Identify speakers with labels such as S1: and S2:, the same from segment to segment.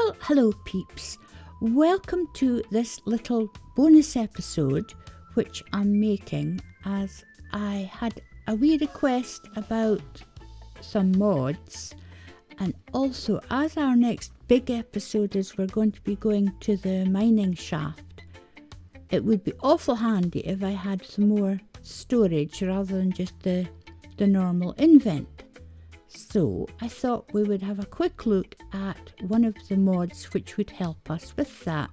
S1: Well, hello peeps. Welcome to this little bonus episode which I'm making as I had a wee request about some mods, and also as our next big episode is we're going to be going to the mining shaft. It would be awful handy if I had some more storage rather than just the normal invent. So I thought we would have a quick look at one of the mods which would help us with that.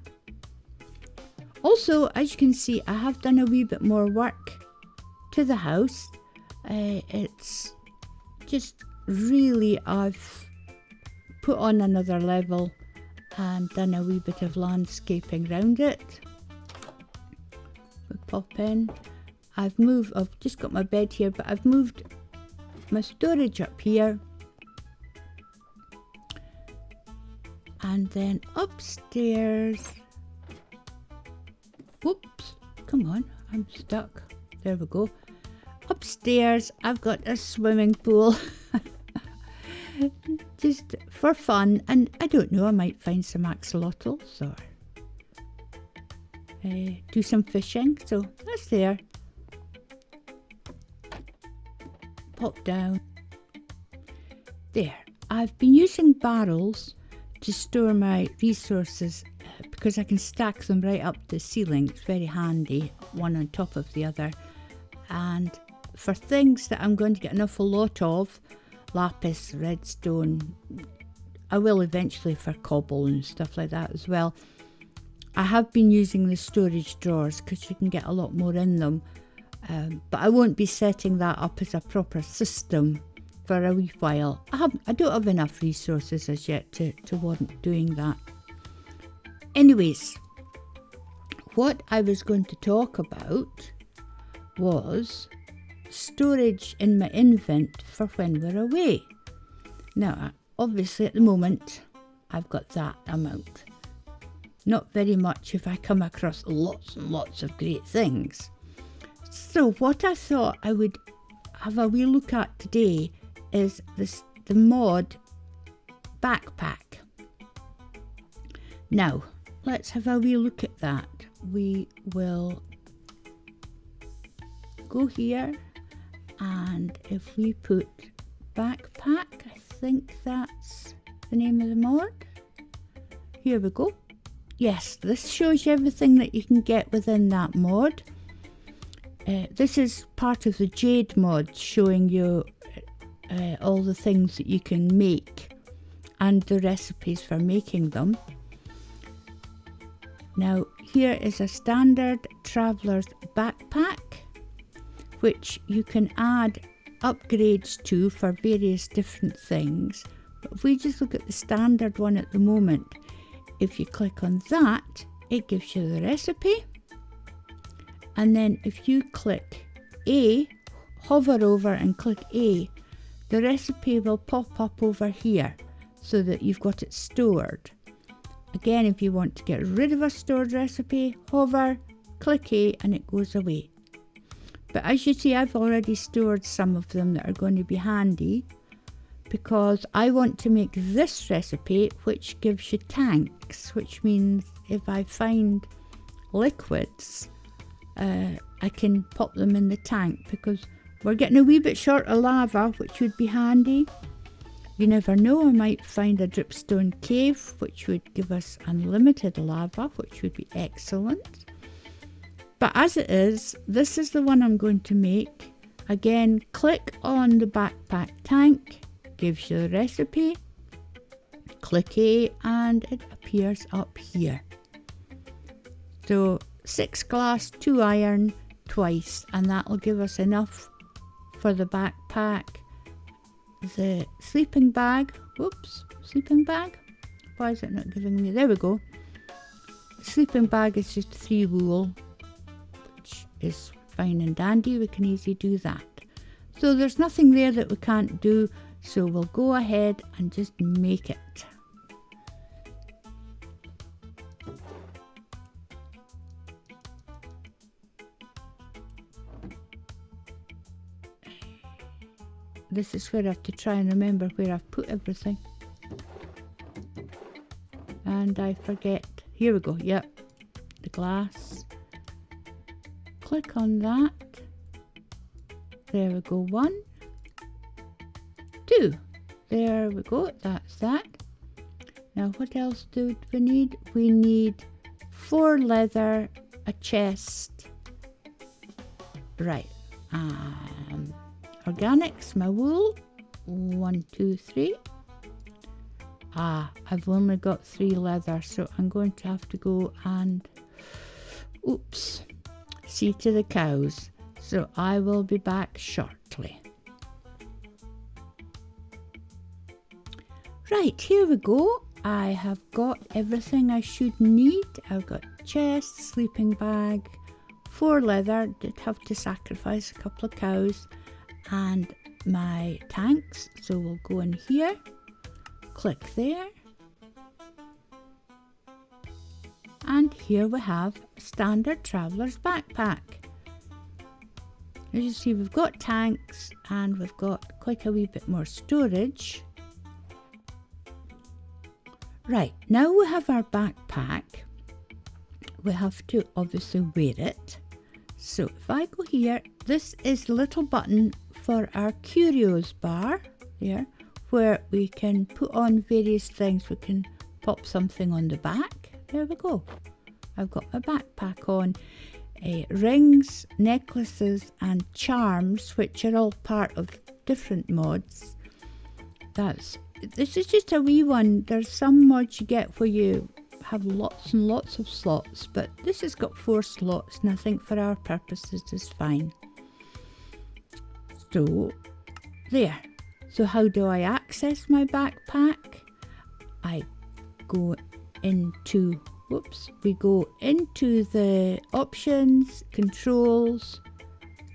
S1: Also, as you can see, I have done a wee bit more work to the house. It's just really, I've put on another level and done a wee bit of landscaping around it. We pop in. I've just got my bed here, but I've moved my storage up here, and then upstairs, whoops, come on, I'm stuck, there we go. Upstairs I've got a swimming pool just for fun, and I don't know, I might find some axolotls or do some fishing, so that's there. Pop down. There. I've been using barrels to store my resources because I can stack them right up the ceiling. It's very handy, one on top of the other. And for things that I'm going to get an awful lot of, lapis, redstone, I will eventually for cobble and stuff like that as well. I have been using the storage drawers because you can get a lot more in them. But I won't be setting that up as a proper system for a wee while. I don't have enough resources as yet to warrant doing that. Anyways, what I was going to talk about was storage in my invent for when we're away. Now, obviously at the moment, I've got that amount. Not very much if I come across lots and lots of great things. So what I thought I would have a wee look at today is the mod backpack. Now, let's have a wee look at that. We will go here, and if we put backpack, I think that's the name of the mod. Here we go. Yes, this shows you everything that you can get within that mod. This is part of the Jade mod, showing you all the things that you can make and the recipes for making them. Now here is a standard traveller's backpack which you can add upgrades to for various different things. But if we just look at the standard one at the moment, if you click on that, it gives you the recipe. And then if you click A, hover over and click A, the recipe will pop up over here so that you've got it stored. Again, if you want to get rid of a stored recipe, hover, click A, and it goes away. But as you see, I've already stored some of them that are going to be handy because I want to make this recipe which gives you tanks, which means if I find liquids, I can pop them in the tank because we're getting a wee bit short of lava, which would be handy. You never know, I might find a dripstone cave which would give us unlimited lava, which would be excellent. But as it is, this is the one I'm going to make. Again, click on the backpack tank, gives you the recipe, click A, and it appears up here. So 6 glass, 2 iron, twice, and that will give us enough for the backpack. The sleeping bag, sleeping bag, why is it not giving me, there we go. Sleeping bag is just 3 wool, which is fine and dandy, we can easily do that. So there's nothing there that we can't do, so we'll go ahead and just make it. This is where I have to try and remember where I've put everything. And I forget. Here we go. Yep. The glass. Click on that. There we go. 1, 2. There we go. That's that. Now what else do we need? We need 4 leather, a chest. Right. Organics, my wool. 1, 2, 3. I've only got 3 leather, so I'm going to have to go and see to the cows. So I will be back shortly. Right, here we go. I have got everything I should need. I've got chest, sleeping bag, 4 leather. Did have to sacrifice a couple of cows, and my tanks. So we'll go in here. Click there, and here we have a standard traveller's backpack. As you see, we've got tanks and we've got quite a wee bit more storage. Right, now we have our backpack. We have to obviously wear it. So if I go here, this is the little button for our curios bar there, where we can put on various things. We can pop something on the back. There we go. I've got my backpack on. Rings, necklaces and charms, which are all part of different mods. This is just a wee one. There's some mods you get where you have lots and lots of slots, but this has got 4 slots, and I think for our purposes is fine. So there. So how do I access my backpack? I go into, we go into the options, controls,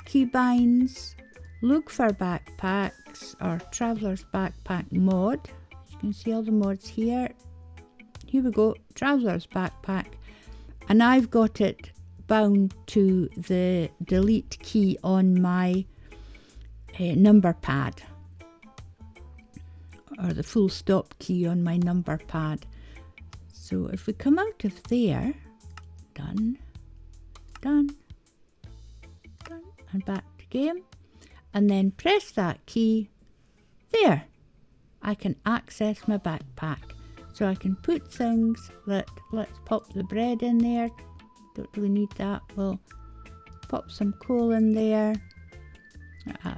S1: keybinds, look for backpacks or traveller's backpack mod. You can see all the mods here. Here we go, traveller's backpack. And I've got it bound to the delete key on my number pad, or the full stop key on my number pad. So if we come out of there, done, and back to game, and then press that key, there, I can access my backpack. So I can put things let's pop the bread in there, don't really need that. We'll pop some coal in there.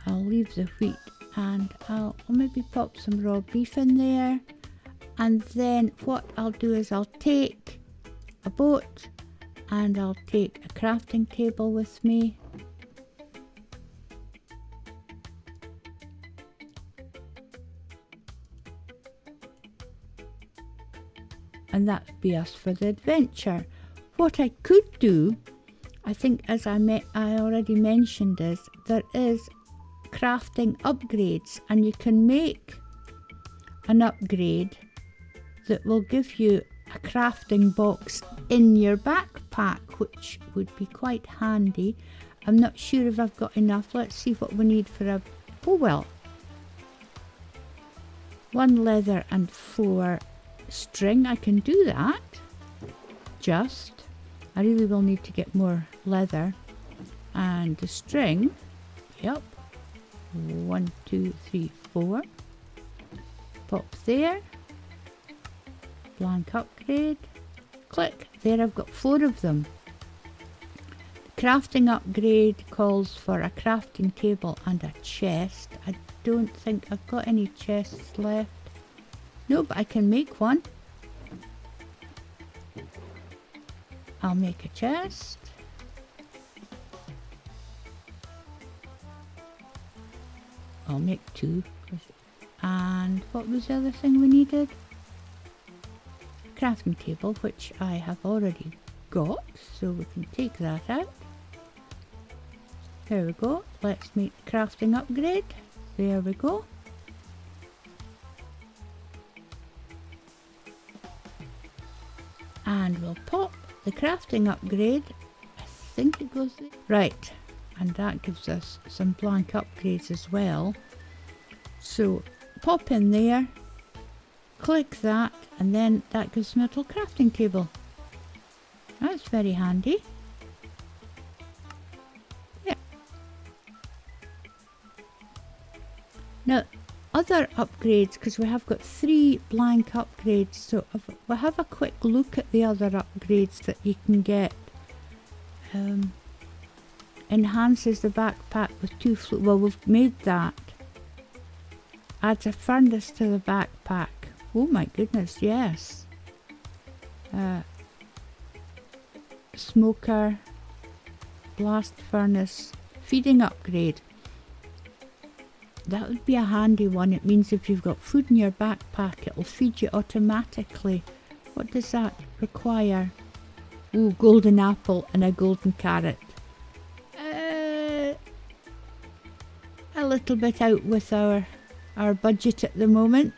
S1: I'll leave the wheat, and I'll maybe pop some raw beef in there. And then what I'll do is I'll take a boat, and I'll take a crafting table with me. And that'd be us for the adventure. What I could do, I think, as I already mentioned, is there is crafting upgrades, and you can make an upgrade that will give you a crafting box in your backpack, which would be quite handy. I'm not sure if I've got enough. Let's see what we need for a, 1 leather and 4 string. I can do that. I really will need to get more leather. And the string, yep, 1, 2, 3, 4. Pop there. Blank upgrade. Click. There, I've got 4 of them. The crafting upgrade calls for a crafting table and a chest. I don't think I've got any chests left. No, but I can make one. I'll make a chest. I'll make 2. And what was the other thing we needed? Crafting table, which I have already got, so we can take that out. There we go. Let's make the crafting upgrade. There we go. And we'll pop the crafting upgrade. I think it goes there. Right, and that gives us some blank upgrades as well. So pop in there, click that, and then that gives me a little crafting table. That's very handy. Yeah. Now, other upgrades, because we have got 3 blank upgrades, so if we'll have a quick look at the other upgrades that you can get. Enhances the backpack with 2 well, we've made that. Adds a furnace to the backpack. Oh my goodness, yes. Smoker, blast furnace, feeding upgrade. That would be a handy one. It means if you've got food in your backpack, it will feed you automatically. What does that require? Oh, golden apple and a golden carrot. A little bit out with our budget at the moment.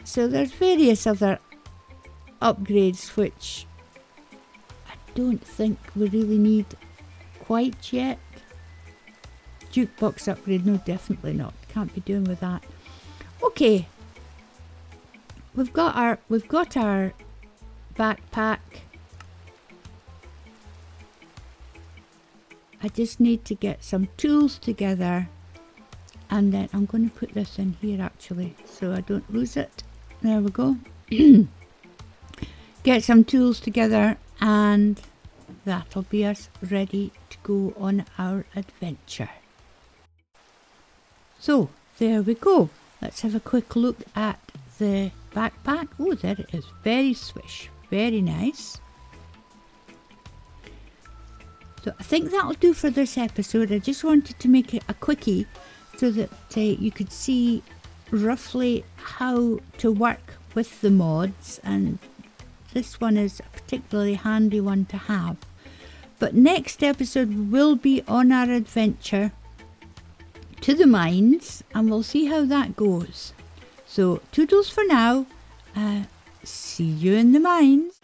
S1: So there's various other upgrades which I don't think we really need quite yet. Jukebox upgrade, no, definitely not. Can't be doing with that. Okay, we've got our backpack. I just need to get some tools together, and then I'm going to put this in here actually so I don't lose it. There we go. Get some tools together, and that'll be us ready to go on our adventure. So there we go. Let's have a quick look at the backpack. Oh, there it is. Very swish. Very nice. So I think that'll do for this episode. I just wanted to make it a quickie so that you could see roughly how to work with the mods, and this one is a particularly handy one to have. But next episode will be on our adventure to the mines, and we'll see how that goes. So toodles for now. See you in the mines.